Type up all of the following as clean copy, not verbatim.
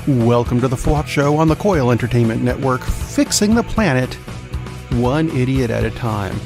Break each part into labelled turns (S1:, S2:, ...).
S1: Welcome to the FWOT Show on the Coil Entertainment Network, fixing the planet one idiot at a time.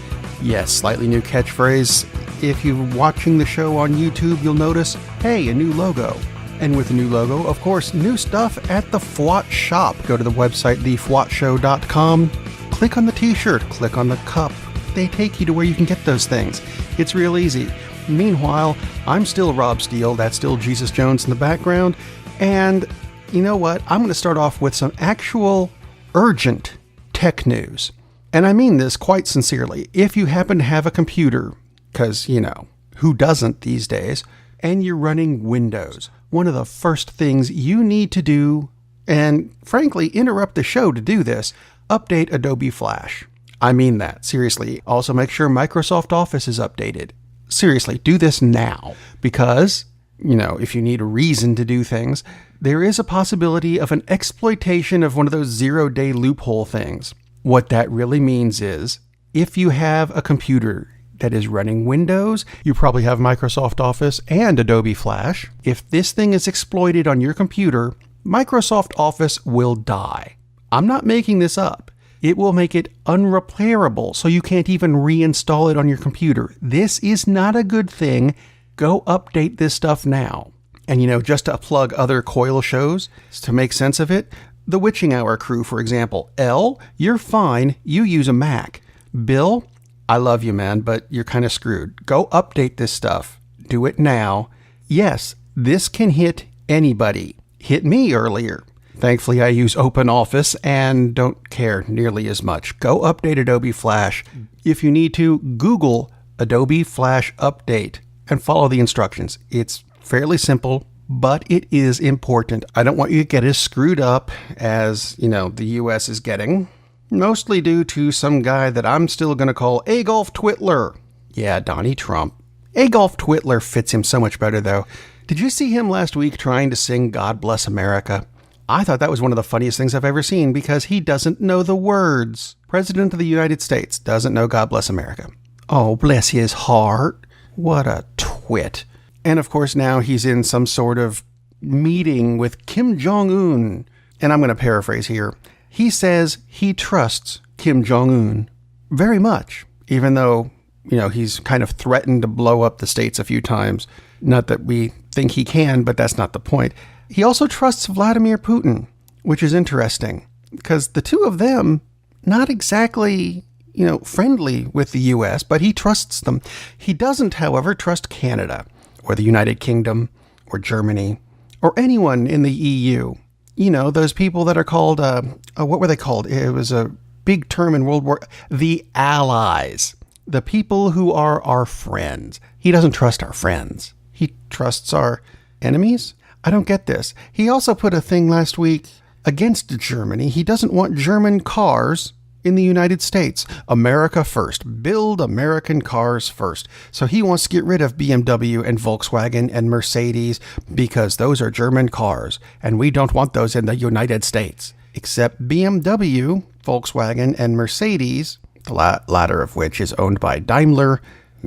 S1: Yes, slightly new catchphrase. If you're watching the show on YouTube, you'll notice, hey, a new logo. And with a new logo, of course, new stuff at the FWOT shop. Go to the website, thefwotshow.com, click on the t-shirt, click on the cup. They take you to where you can get those things. It's real easy. Meanwhile, I'm still Rob Steele, that's still Jesus Jones in the background, and you know what? I'm going to start off with some actual urgent tech news. And I mean this quite sincerely. If you happen to have a computer, because, you know, who doesn't these days, and you're running Windows, one of the first things you need to do, and frankly, interrupt the show to do this, update Adobe Flash. I mean that, seriously. Also make sure Microsoft Office is updated. Seriously, do this now, because, you know, if you need a reason to do things, there is a possibility of an exploitation of one of those zero-day loophole things. What that really means is, if you have a computer that is running Windows, you probably have Microsoft Office and Adobe Flash. If this thing is exploited on your computer, Microsoft Office will die. I'm not making this up. It will make it unrepairable, so you can't even reinstall it on your computer. This is not a good thing. Go update this stuff now. And, you know, just to plug other Coil shows, to make sense of it, the Witching Hour crew, for example. Elle, you're fine. You use a Mac. Bill, I love you, man, but you're kind of screwed. Go update this stuff. Do it now. Yes, this can hit anybody. Hit me earlier. Thankfully, I use OpenOffice and don't care nearly as much. Go update Adobe Flash. If you need to, Google Adobe Flash Update and follow the instructions. It's fairly simple, but it is important. I don't want you to get as screwed up as, you know, the U.S. is getting, mostly due to some guy that I'm still going to call Agolf Twitler. Yeah, Donnie Trump. Agolf Twitler fits him so much better, though. Did you see him last week trying to sing God Bless America? I thought that was one of the funniest things I've ever seen because he doesn't know the words. President of the United States doesn't know God Bless America. Oh, bless his heart. What a twit. And of course, now he's in some sort of meeting with Kim Jong-un. And I'm going to paraphrase here. He says he trusts Kim Jong-un very much, even though, you know, he's kind of threatened to blow up the states a few times. Not that we think he can, but that's not the point. He also trusts Vladimir Putin, which is interesting because the two of them, not exactly, you know, friendly with the U.S., but he trusts them. He doesn't, however, trust Canada or the United Kingdom or Germany or anyone in the EU. You know, those people that are called, what were they called? It was a big term in World War, the Allies, the people who are our friends. He doesn't trust our friends. He trusts our enemies. I don't get this. He also put a thing last week against Germany. He doesn't want German cars in the United States. America first. Build American cars first. So he wants to get rid of BMW and Volkswagen and Mercedes because those are German cars and we don't want those in the United States. Except BMW, Volkswagen, and Mercedes, the latter of which is owned by Daimler,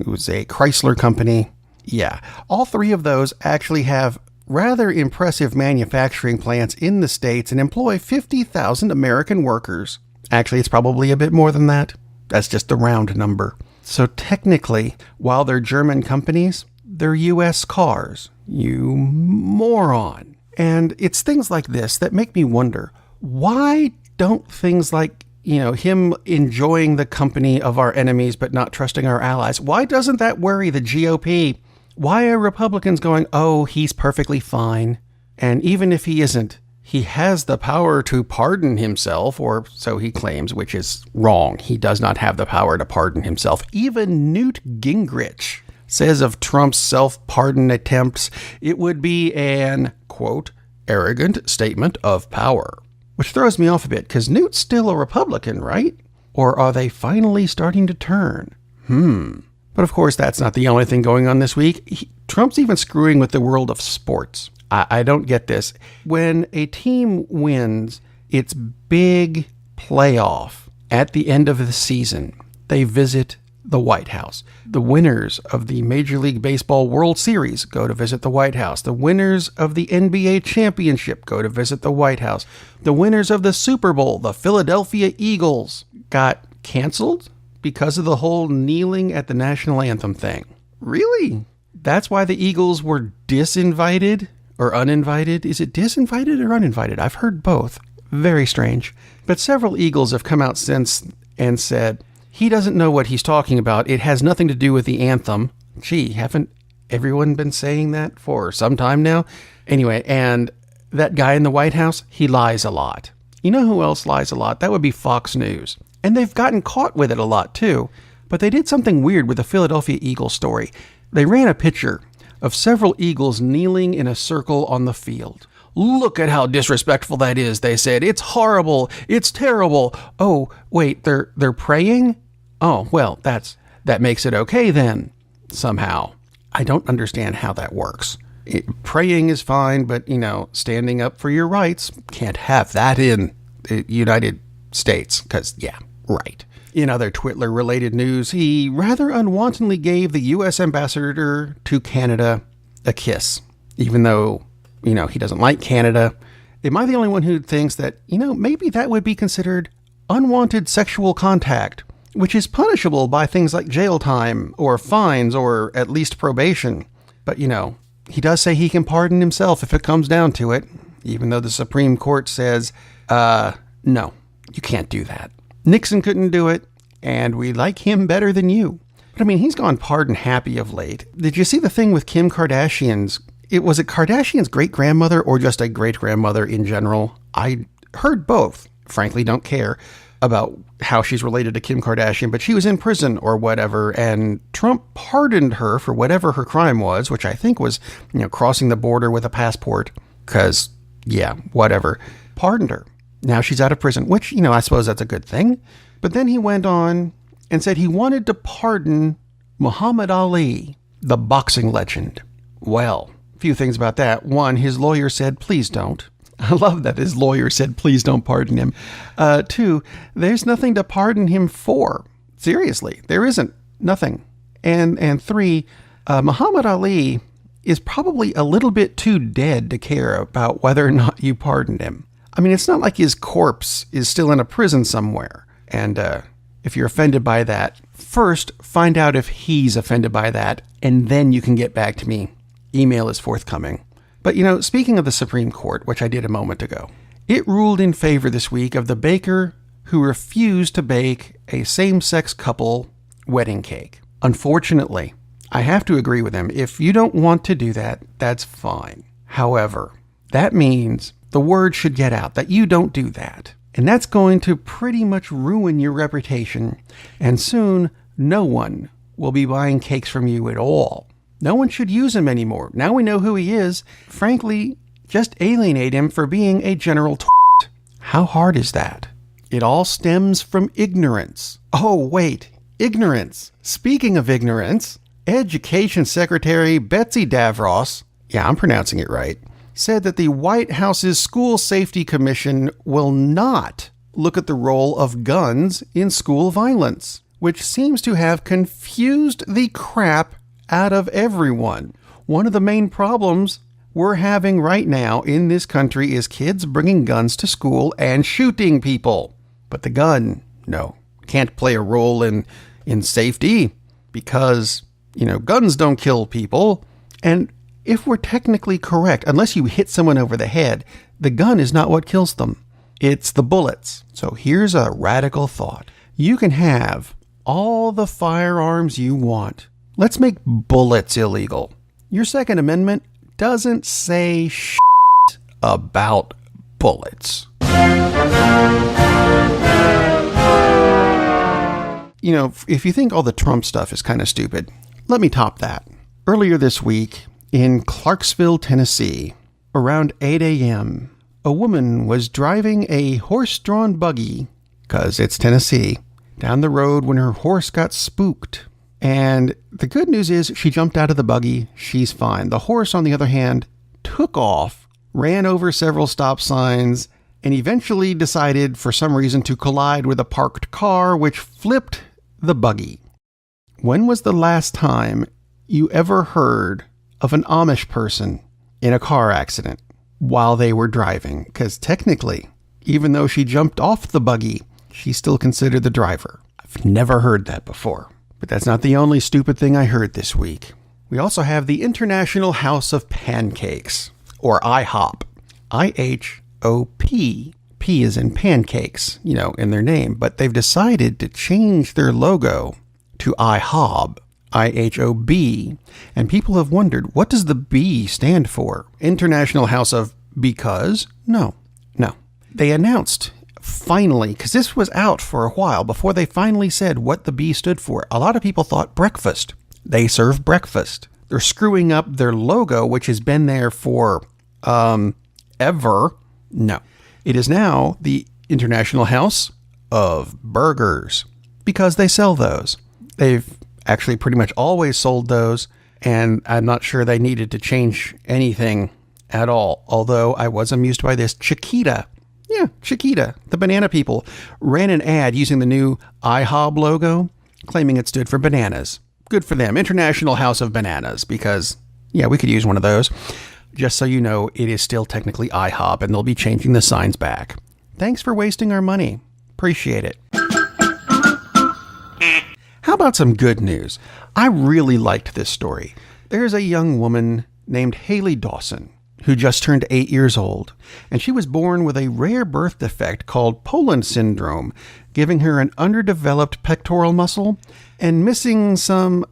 S1: who's a Chrysler company. Yeah, all three of those actually have rather impressive manufacturing plants in the States and employ 50,000 American workers. Actually, it's probably a bit more than that. That's just the round number. So technically, while they're German companies, they're U.S. cars. You moron. And it's things like this that make me wonder, why don't things like, you know, him enjoying the company of our enemies but not trusting our allies, why doesn't that worry the GOP? Why are Republicans going, oh, he's perfectly fine? And even if he isn't, he has the power to pardon himself, or so he claims, which is wrong. He does not have the power to pardon himself. Even Newt Gingrich says of Trump's self-pardon attempts, it would be an, quote, arrogant statement of power. Which throws me off a bit, because Newt's still a Republican, right? Or are they finally starting to turn? But of course, that's not the only thing going on this week. Trump's even screwing with the world of sports. I don't get this. When a team wins its big playoff at the end of the season, they visit the White House. The winners of the Major League Baseball World Series go to visit the White House. The winners of the NBA Championship go to visit the White House. The winners of the Super Bowl, the Philadelphia Eagles, got canceled because of the whole kneeling at the national anthem thing. Really? That's why the Eagles were disinvited or uninvited? Is it disinvited or uninvited? I've heard both. Very strange. But several Eagles have come out since and said, he doesn't know what he's talking about. It has nothing to do with the anthem. Gee, haven't everyone been saying that for some time now? Anyway, and that guy in the White House, he lies a lot. You know who else lies a lot? That would be Fox News. And they've gotten caught with it a lot too. But they did something weird with the Philadelphia Eagles story. They ran a picture of several Eagles kneeling in a circle on the field. Look at how disrespectful that is, they said. It's horrible. It's terrible. Oh, wait, they're praying? Oh, well, that makes it okay then, somehow. I don't understand how that works. Praying is fine, but, standing up for your rights, can't have that in the United States, because, yeah, right. In other Twitler-related news, he rather unwantedly gave the U.S. ambassador to Canada a kiss, even though, he doesn't like Canada. Am I the only one who thinks that, maybe that would be considered unwanted sexual contact, which is punishable by things like jail time or fines or at least probation? But, he does say he can pardon himself if it comes down to it, even though the Supreme Court says, no, you can't do that. Nixon couldn't do it, and we like him better than you. But he's gone pardon happy of late. Did you see the thing with Kim Kardashian's? Was it Kardashian's great-grandmother or just a great-grandmother in general? I heard both. Frankly, don't care about how she's related to Kim Kardashian, but she was in prison or whatever, and Trump pardoned her for whatever her crime was, which I think was, crossing the border with a passport, because, yeah, whatever. Pardoned her. Now she's out of prison, which, I suppose that's a good thing. But then he went on and said he wanted to pardon Muhammad Ali, the boxing legend. Well, a few things about that. One, his lawyer said, please don't. I love that his lawyer said, please don't pardon him. Two, there's nothing to pardon him for. Seriously, there isn't. Nothing. And three, Muhammad Ali is probably a little bit too dead to care about whether or not you pardoned him. It's not like his corpse is still in a prison somewhere. And if you're offended by that, first find out if he's offended by that, and then you can get back to me. Email is forthcoming. But, speaking of the Supreme Court, which I did a moment ago, it ruled in favor this week of the baker who refused to bake a same-sex couple wedding cake. Unfortunately, I have to agree with him. If you don't want to do that, that's fine. However, that means the word should get out that you don't do that. And that's going to pretty much ruin your reputation. And soon, no one will be buying cakes from you at all. No one should use him anymore. Now we know who he is. Frankly, just alienate him for being a general twat. How hard is that? It all stems from ignorance. Oh, wait. Ignorance. Speaking of ignorance, Education Secretary Betsy DeVos, yeah, I'm pronouncing it right, said that the White House's School Safety Commission will not look at the role of guns in school violence, which seems to have confused the crap out of everyone. One of the main problems we're having right now in this country is kids bringing guns to school and shooting people. But the gun, no, can't play a role in safety because, guns don't kill people. And if we're technically correct, unless you hit someone over the head, the gun is not what kills them. It's the bullets. So here's a radical thought. You can have all the firearms you want. Let's make bullets illegal. Your Second Amendment doesn't say shit about bullets. If you think all the Trump stuff is kind of stupid, let me top that. Earlier this week, in Clarksville, Tennessee, around 8 a.m., a woman was driving a horse-drawn buggy, 'cause it's Tennessee, down the road when her horse got spooked. And the good news is she jumped out of the buggy. She's fine. The horse, on the other hand, took off, ran over several stop signs, and eventually decided for some reason to collide with a parked car, which flipped the buggy. When was the last time you ever heard of an Amish person in a car accident while they were driving? Because technically, even though she jumped off the buggy, she's still considered the driver. I've never heard that before. But that's not the only stupid thing I heard this week. We also have the International House of Pancakes, or IHOP. IHOP. P is in pancakes, in their name. But they've decided to change their logo to IHOB. IHOB. And people have wondered, what does the B stand for? International House of Because? No. They announced, finally, because this was out for a while, before they finally said what the B stood for. A lot of people thought breakfast. They serve breakfast. They're screwing up their logo, which has been there for, ever. No. It is now the International House of Burgers, because they sell those. They've actually pretty much always sold those, and I'm not sure they needed to change anything at all. Although I was amused by this. Chiquita, the banana people, ran an ad using the new IHOB logo, claiming it stood for bananas. Good for them. International House of Bananas, because, we could use one of those. Just so you know, it is still technically IHOB, and they'll be changing the signs back. Thanks for wasting our money. Appreciate it. How about some good news? I really liked this story. There's a young woman named Haley Dawson who just turned 8 years old, and she was born with a rare birth defect called Poland syndrome, giving her an underdeveloped pectoral muscle and missing some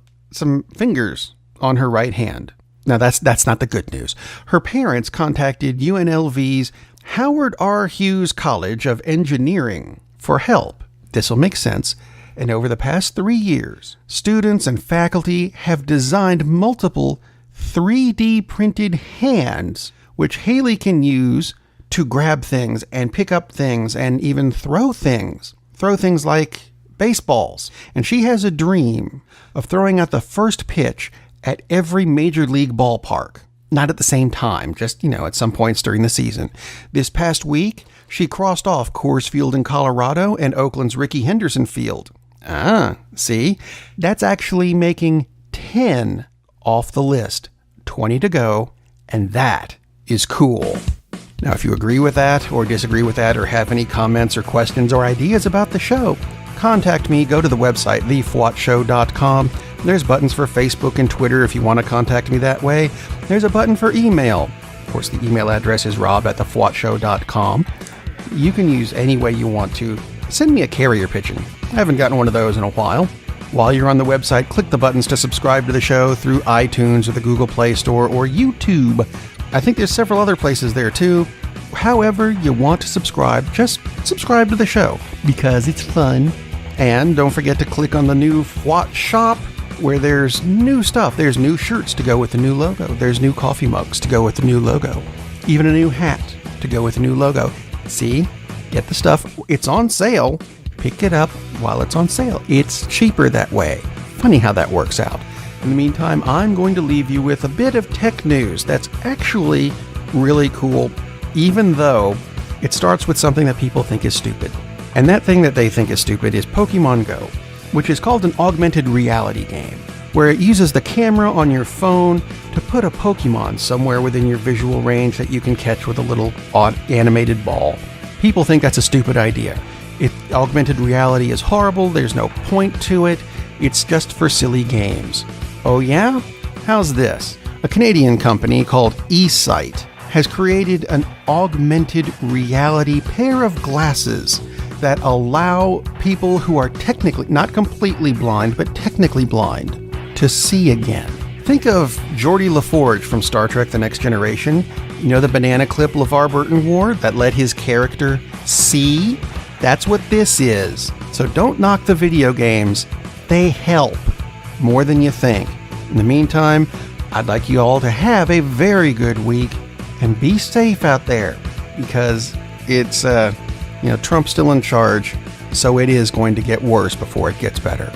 S1: fingers on her right hand. Now, that's not the good news. Her parents contacted UNLV's Howard R. Hughes College of Engineering for help. This will make sense. And over the past 3 years, students and faculty have designed multiple 3D printed hands, which Haley can use to grab things and pick up things and even throw things. Throw things like baseballs. And she has a dream of throwing out the first pitch at every major league ballpark. Not at the same time, just, at some points during the season. This past week, she crossed off Coors Field in Colorado and Oakland's Rickey Henderson Field. See? That's actually making 10 off the list. 20 to go, and that is cool. Now, if you agree with that, or disagree with that, or have any comments or questions or ideas about the show, contact me. Go to the website, thefwotshow.com. There's buttons for Facebook and Twitter if you want to contact me that way. There's a button for email. Of course, the email address is rob@thefwotshow.com. You can use any way you want to. Send me a carrier pigeon. I haven't gotten one of those in a while. While you're on the website, click the buttons to subscribe to the show through iTunes or the Google Play Store or YouTube. I think there's several other places there too. However you want to subscribe, just subscribe to the show because it's fun. And don't forget to click on the new FWOT shop where there's new stuff. There's new shirts to go with the new logo. There's new coffee mugs to go with the new logo. Even a new hat to go with the new logo. See? Get the stuff. It's on sale. Pick it up while it's on sale. It's cheaper that way. Funny how that works out. In the meantime, I'm going to leave you with a bit of tech news that's actually really cool, even though it starts with something that people think is stupid. And that thing that they think is stupid is Pokemon Go, which is called an augmented reality game, where it uses the camera on your phone to put a Pokemon somewhere within your visual range that you can catch with a little animated ball. People think that's a stupid idea. Augmented reality is horrible, there's no point to it, it's just for silly games. Oh yeah? How's this? A Canadian company called eSight has created an augmented reality pair of glasses that allow people who are technically, not completely blind, but technically blind, to see again. Think of Geordi LaForge from Star Trek The Next Generation. You know the banana clip LeVar Burton wore that let his character see? That's what this is. So don't knock the video games. They help more than you think. In the meantime, I'd like you all to have a very good week and be safe out there because it's, Trump's still in charge, so it is going to get worse before it gets better.